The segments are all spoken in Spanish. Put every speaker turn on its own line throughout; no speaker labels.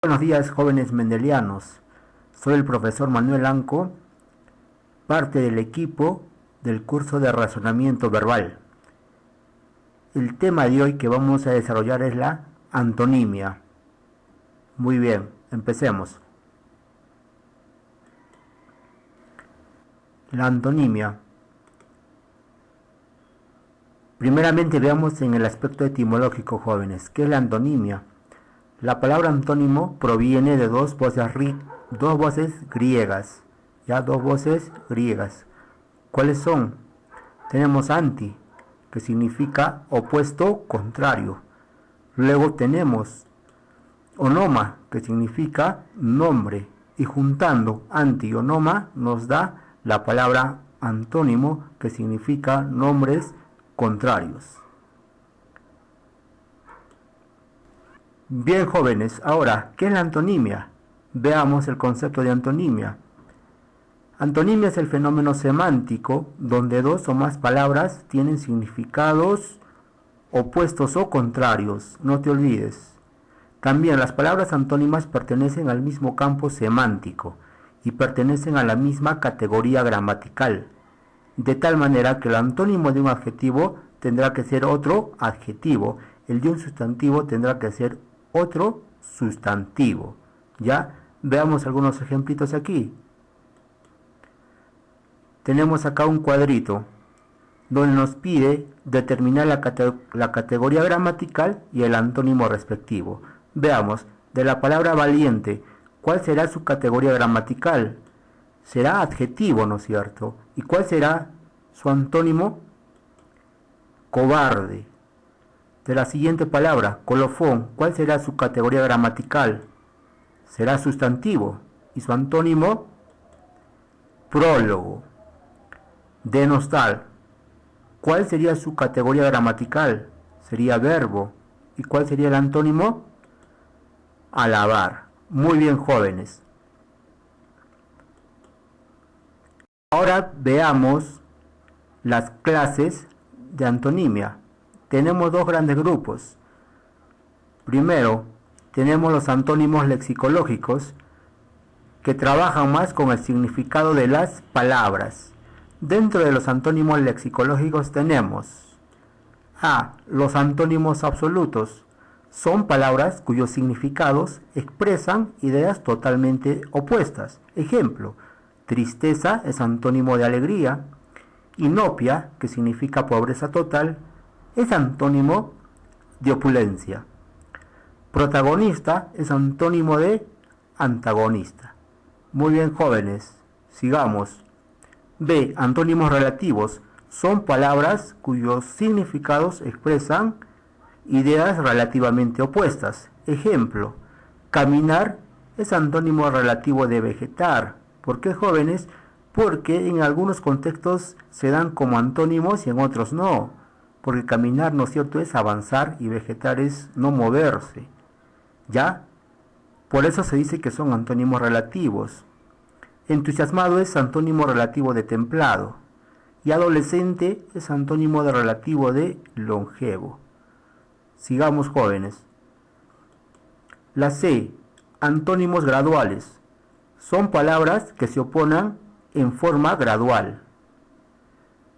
Buenos días, jóvenes mendelianos. Soy el profesor Manuel Anco, parte del equipo del curso de razonamiento verbal. El tema de hoy que vamos a desarrollar es la antonimia. Muy bien, empecemos. La antonimia. Primeramente veamos en el aspecto etimológico, jóvenes. ¿Qué es la antonimia? La palabra antónimo proviene de dos voces griegas. Dos voces griegas. ¿Cuáles son? Tenemos anti, que significa opuesto, contrario. Luego tenemos onoma, que significa nombre. Y juntando anti y onoma nos da la palabra antónimo, que significa nombres contrarios. Bien, jóvenes, ahora, ¿qué es la antonimia? Veamos el concepto de antonimia. Antonimia es el fenómeno semántico donde dos o más palabras tienen significados opuestos o contrarios, no te olvides. También las palabras antónimas pertenecen al mismo campo semántico y pertenecen a la misma categoría gramatical, de tal manera que el antónimo de un adjetivo tendrá que ser otro adjetivo, el de un sustantivo tendrá que ser otro sustantivo. Ya veamos algunos ejemplitos aquí. Tenemos acá un cuadrito donde nos pide determinar la categoría gramatical y el antónimo respectivo. Veamos, de la palabra valiente, ¿cuál será su categoría gramatical? Será adjetivo, ¿no es cierto? ¿Y cuál será su antónimo? Cobarde. De la siguiente palabra, colofón, ¿cuál será su categoría gramatical? Será sustantivo. ¿Y su antónimo? Prólogo. Denostar, ¿cuál sería su categoría gramatical? Sería verbo. ¿Y cuál sería el antónimo? Alabar. Muy bien, jóvenes. Ahora veamos las clases de antonimia. Tenemos dos grandes grupos. Primero, tenemos los antónimos lexicológicos, que trabajan más con el significado de las palabras. Dentro de los antónimos lexicológicos tenemos los antónimos absolutos. Son palabras cuyos significados expresan ideas totalmente opuestas. Ejemplo, tristeza es antónimo de alegría. Inopia, que significa pobreza total, es antónimo de opulencia. Protagonista es antónimo de antagonista. Muy bien, jóvenes, sigamos. B. Antónimos relativos. Son palabras cuyos significados expresan ideas relativamente opuestas. Ejemplo, caminar es antónimo relativo de vegetar. ¿Por qué, jóvenes? Porque en algunos contextos se dan como antónimos y en otros no. Porque caminar, ¿no es cierto?, es avanzar y vegetar es no moverse. ¿Ya? Por eso se dice que son antónimos relativos. Entusiasmado es antónimo relativo de templado. Y adolescente es antónimo de relativo de longevo. Sigamos, jóvenes. La C. Antónimos graduales. Son palabras que se oponen en forma gradual.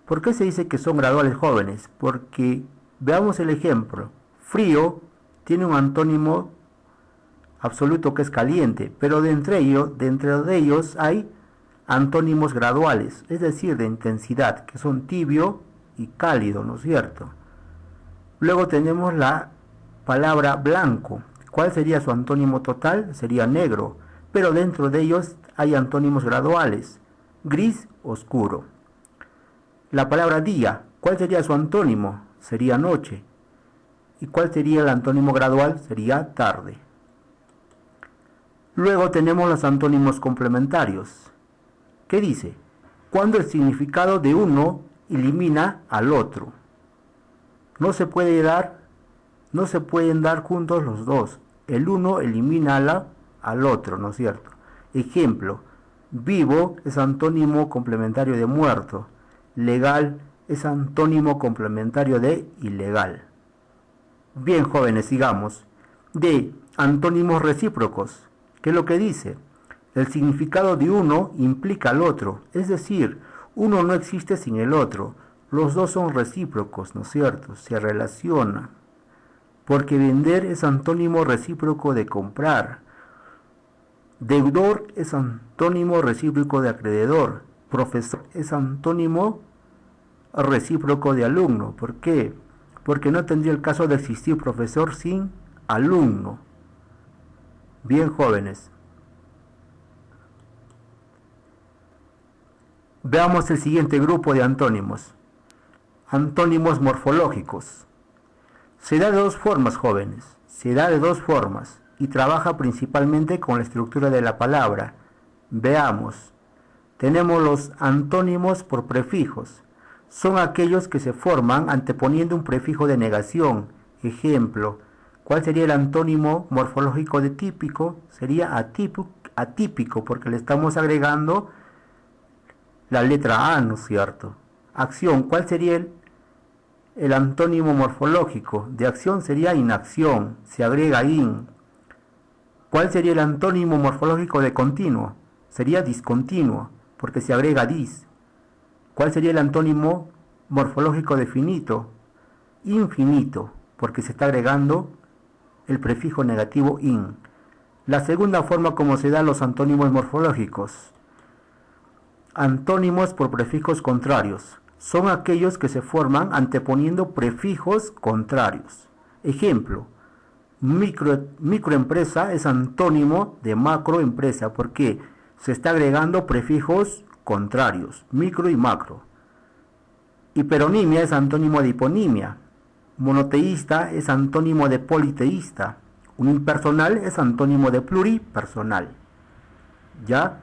¿Por qué se dice que son graduales, jóvenes? Porque veamos el ejemplo. Frío tiene un antónimo absoluto que es caliente, pero dentro de ellos hay antónimos graduales, es decir, de intensidad, que son tibio y cálido, ¿no es cierto? Luego tenemos la palabra blanco. ¿Cuál sería su antónimo total? Sería negro, pero dentro de ellos hay antónimos graduales, gris, oscuro. La palabra día, ¿cuál sería su antónimo? Sería noche. ¿Y cuál sería el antónimo gradual? Sería tarde. Luego tenemos los antónimos complementarios. ¿Qué dice? Cuando el significado de uno elimina al otro. No se pueden dar juntos los dos. El uno elimina al otro, ¿no es cierto? Ejemplo, vivo es antónimo complementario de muerto. Legal es antónimo complementario de ilegal. Bien, jóvenes, sigamos. D. antónimos recíprocos. ¿Qué es lo que dice? El significado de uno implica al otro, es decir, uno no existe sin el otro. Los dos son recíprocos, ¿no es cierto? Se relacionan. Porque vender es antónimo recíproco de comprar. Deudor es antónimo recíproco de acreedor. Profesor es antónimo recíproco de alumno. ¿Por qué? Porque no tendría el caso de existir profesor sin alumno. Bien, jóvenes. Veamos el siguiente grupo de antónimos. Antónimos morfológicos. Se da de dos formas, jóvenes. Se da de dos formas y trabaja principalmente con la estructura de la palabra. Veamos. Tenemos los antónimos por prefijos. Son aquellos que se forman anteponiendo un prefijo de negación. Ejemplo, ¿cuál sería el antónimo morfológico de típico? Sería atípico, porque le estamos agregando la letra A, ¿no es cierto? Acción, ¿cuál sería el antónimo morfológico? De acción sería inacción, se agrega in. ¿Cuál sería el antónimo morfológico de continuo? Sería discontinuo, porque se agrega dis. ¿Cuál sería el antónimo morfológico de finito? Infinito, porque se está agregando el prefijo negativo in. La segunda forma como se dan los antónimos morfológicos. Antónimos por prefijos contrarios. Son aquellos que se forman anteponiendo prefijos contrarios. Ejemplo, microempresa es antónimo de macroempresa porque se está agregando prefijos contrarios, micro y macro. Hiperonimia es antónimo de hiponimia. Monoteísta es antónimo de politeísta. Unipersonal es antónimo de pluripersonal. ¿Ya?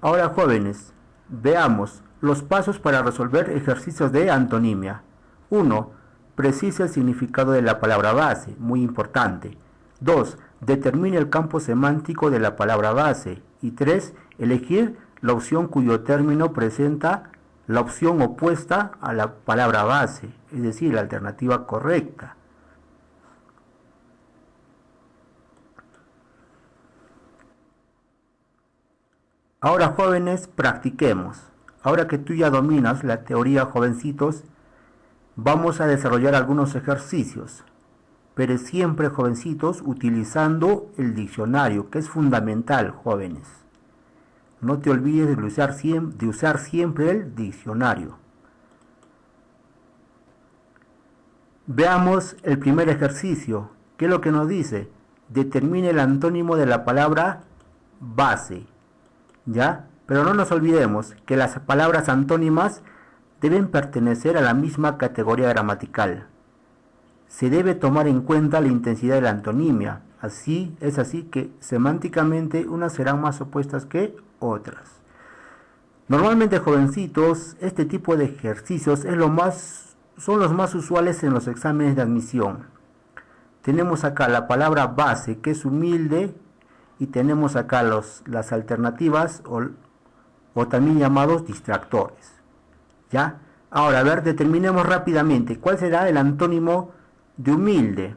Ahora, jóvenes, veamos los pasos para resolver ejercicios de antonimia. 1. Precise el significado de la palabra base, muy importante. 2. Determine el campo semántico de la palabra base. Y 3. Elegir la opción cuyo término presenta la opción opuesta a la palabra base, es decir, la alternativa correcta. Ahora, jóvenes, practiquemos. Ahora que tú ya dominas la teoría, jovencitos, vamos a desarrollar algunos ejercicios. Pero siempre, jovencitos, utilizando el diccionario, que es fundamental, jóvenes. No te olvides de usar siempre el diccionario. Veamos el primer ejercicio. ¿Qué es lo que nos dice? Determine el antónimo de la palabra base. ¿Ya? Pero no nos olvidemos que las palabras antónimas deben pertenecer a la misma categoría gramatical. Se debe tomar en cuenta la intensidad de la antonimia. Así que semánticamente unas serán más opuestas que otras. Normalmente, jovencitos, este tipo de ejercicios son los más usuales en los exámenes de admisión. Tenemos acá la palabra base, que es humilde, y tenemos acá las alternativas o también llamados distractores. ¿Ya? Ahora, a ver, determinemos rápidamente cuál será el antónimo de humilde.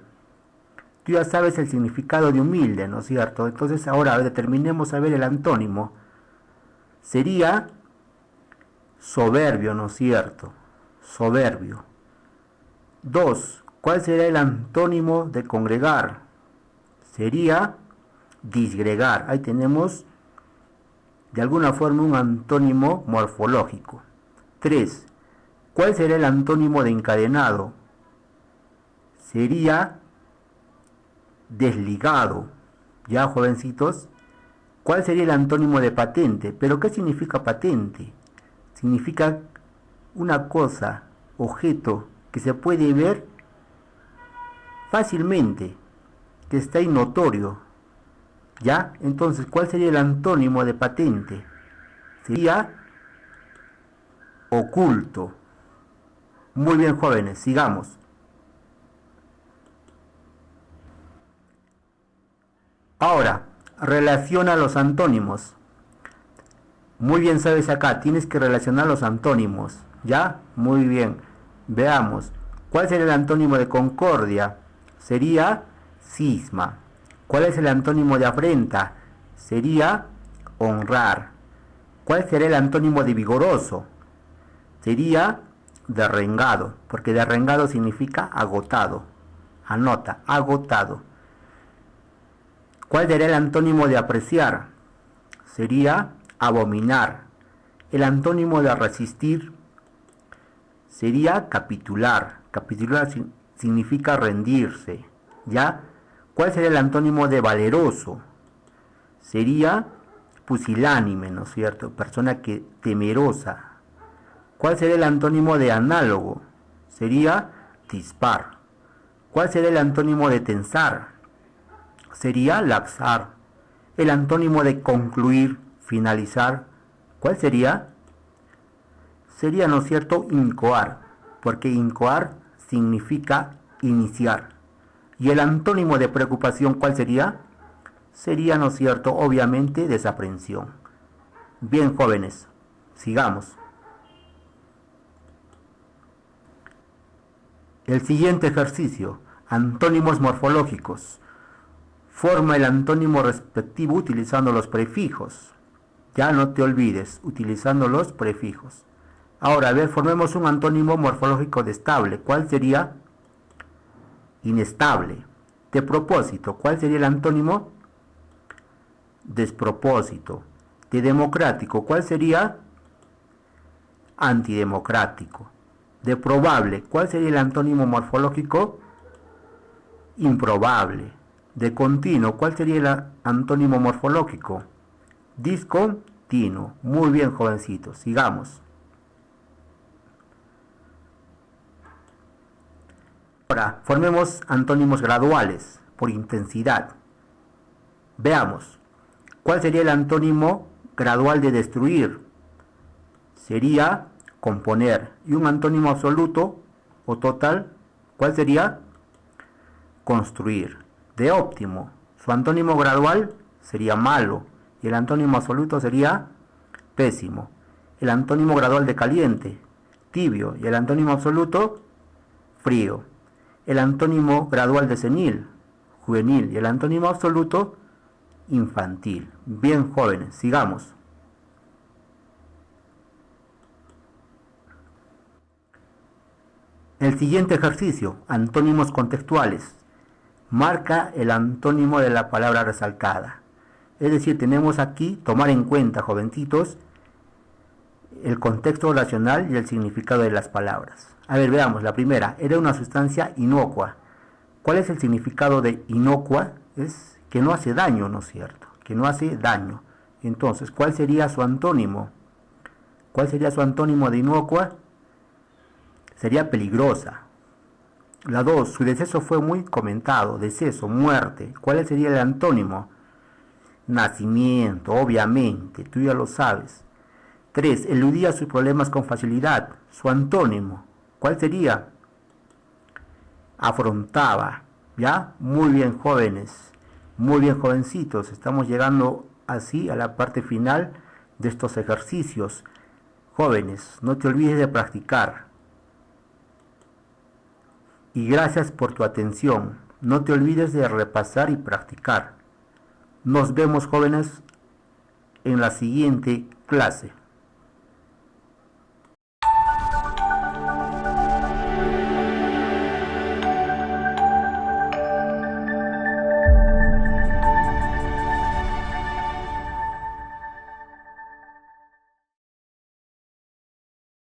Tú ya sabes el significado de humilde, ¿no es cierto? Entonces ahora determinemos a ver el antónimo. Sería soberbio, ¿no es cierto? Soberbio. 2. ¿Cuál será el antónimo de congregar? Sería disgregar. Ahí tenemos de alguna forma un antónimo morfológico. 3. ¿Cuál será el antónimo de encadenado? Sería desligado. ¿Ya, jovencitos? ¿Cuál sería el antónimo de patente? ¿Pero qué significa patente? Significa una cosa, objeto, que se puede ver fácilmente, que está ahí notorio. ¿Ya? Entonces, ¿cuál sería el antónimo de patente? Sería oculto. Muy bien, jóvenes, sigamos. Ahora, relaciona los antónimos. Muy bien, sabes acá, tienes que relacionar los antónimos. ¿Ya? Muy bien. Veamos. ¿Cuál sería el antónimo de concordia? Sería cisma. ¿Cuál es el antónimo de afrenta? Sería honrar. ¿Cuál sería el antónimo de vigoroso? Sería derrengado, porque derrengado significa agotado. Anota, agotado. ¿Cuál sería el antónimo de apreciar? Sería abominar. El antónimo de resistir sería capitular. Capitular significa rendirse. ¿Ya? ¿Cuál sería el antónimo de valeroso? Sería pusilánime, ¿no es cierto? Persona que temerosa. ¿Cuál sería el antónimo de análogo? Sería dispar. ¿Cuál sería el antónimo de tensar? Sería lapsar. El antónimo de concluir, finalizar, ¿cuál sería? Sería, ¿no es cierto?, incoar, porque incoar significa iniciar. Y el antónimo de preocupación, ¿cuál sería? Sería, ¿no es cierto?, obviamente desaprensión. Bien, jóvenes, sigamos. El siguiente ejercicio, antónimos morfológicos. Forma el antónimo respectivo utilizando los prefijos. Ya no te olvides, utilizando los prefijos. Ahora, a ver, formemos un antónimo morfológico de estable. ¿Cuál sería? Inestable. De propósito, ¿cuál sería el antónimo? Despropósito. De democrático, ¿cuál sería? Antidemocrático. De probable, ¿cuál sería el antónimo morfológico? Improbable. De continuo, ¿cuál sería el antónimo morfológico? Discontinuo. Muy bien, jovencitos, sigamos. Ahora, formemos antónimos graduales por intensidad. Veamos, ¿cuál sería el antónimo gradual de destruir? Sería componer. Y un antónimo absoluto o total, ¿cuál sería? Construir. De óptimo, su antónimo gradual sería malo y el antónimo absoluto sería pésimo. El antónimo gradual de caliente, tibio, y el antónimo absoluto, frío. El antónimo gradual de senil, juvenil, y el antónimo absoluto, infantil. Bien, jóvenes, sigamos. El siguiente ejercicio, antónimos contextuales. Marca el antónimo de la palabra resaltada. Es decir, tenemos aquí tomar en cuenta, jovencitos, el contexto oracional y el significado de las palabras. A ver, veamos, la primera, era una sustancia inocua. ¿Cuál es el significado de inocua? Es que no hace daño, ¿no es cierto? Que no hace daño. Entonces, ¿cuál sería su antónimo? ¿Cuál sería su antónimo de inocua? Sería peligrosa. La 2, su deceso fue muy comentado. Deceso, muerte. ¿Cuál sería el antónimo? Nacimiento, obviamente, tú ya lo sabes. 3, eludía sus problemas con facilidad. Su antónimo, ¿cuál sería? Afrontaba. ¿Ya? Muy bien, jóvenes. Muy bien, jovencitos. Estamos llegando así a la parte final de estos ejercicios. Jóvenes, no te olvides de practicar. Y gracias por tu atención. No te olvides de repasar y practicar. Nos vemos, jóvenes, en la siguiente clase.